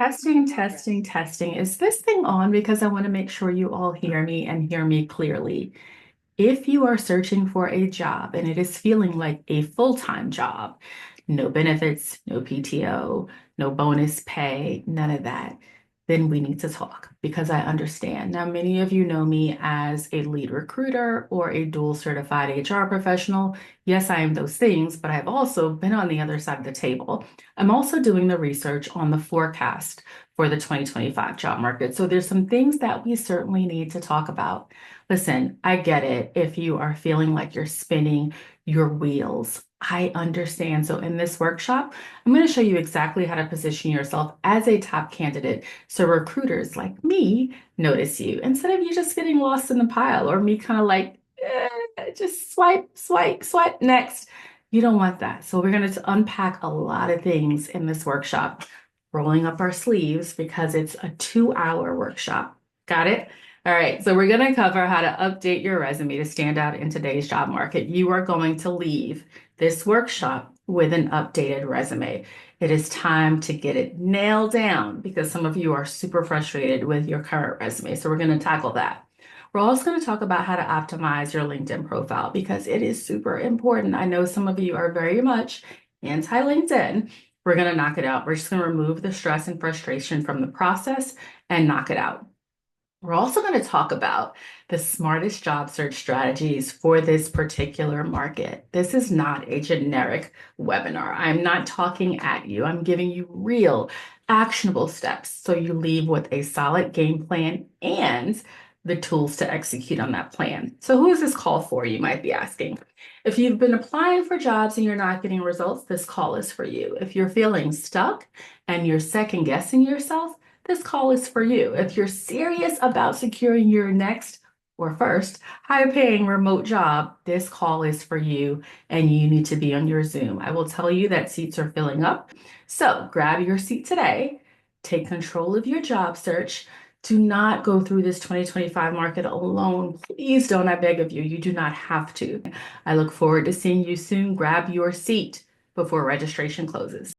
Testing, testing, testing. Is this thing on? Because I want to make sure you all hear me and hear me clearly. If you are searching for a job and it is feeling like a full-time job, no benefits, no PTO, no bonus pay, none of that, then we need to talk because I understand. Now, many of you know me as a lead recruiter or a dual certified HR professional. Yes, I am those things, but I've also been on the other side of the table. I'm also doing the research on the forecast for the 2025 job market. So there's some things that we certainly need to talk about. Listen, I get it if you are feeling like you're spinning your wheels. I understand. So in this workshop, I'm going to show you exactly how to position yourself as a top candidate so recruiters like me notice you instead of you just getting lost in the pile or me kind of like, just swipe, swipe, swipe next. You don't want that. So we're going to unpack a lot of things in this workshop, rolling up our sleeves because it's a 2-hour workshop. Got it? All right, so we're going to cover how to update your resume to stand out in today's job market. You are going to leave this workshop with an updated resume. It is time to get it nailed down because some of you are super frustrated with your current resume. So we're going to tackle that. We're also going to talk about how to optimize your LinkedIn profile because it is super important. I know some of you are very much anti-LinkedIn. We're going to knock it out. We're just going to remove the stress and frustration from the process and knock it out. We're also going to talk about the smartest job search strategies for this particular market. This is not a generic webinar. I'm not talking at you. I'm giving you real, actionable steps so you leave with a solid game plan and the tools to execute on that plan. So who is this call for, you might be asking? If you've been applying for jobs and you're not getting results, this call is for you. If you're feeling stuck and you're second guessing yourself, this call is for you. If you're serious about securing your next or first high paying remote job, this call is for you and you need to be on your Zoom. I will tell you that seats are filling up. So grab your seat today, take control of your job search. Do not go through this 2025 market alone. Please don't, I beg of you. You do not have to. I look forward to seeing you soon. Grab your seat before registration closes.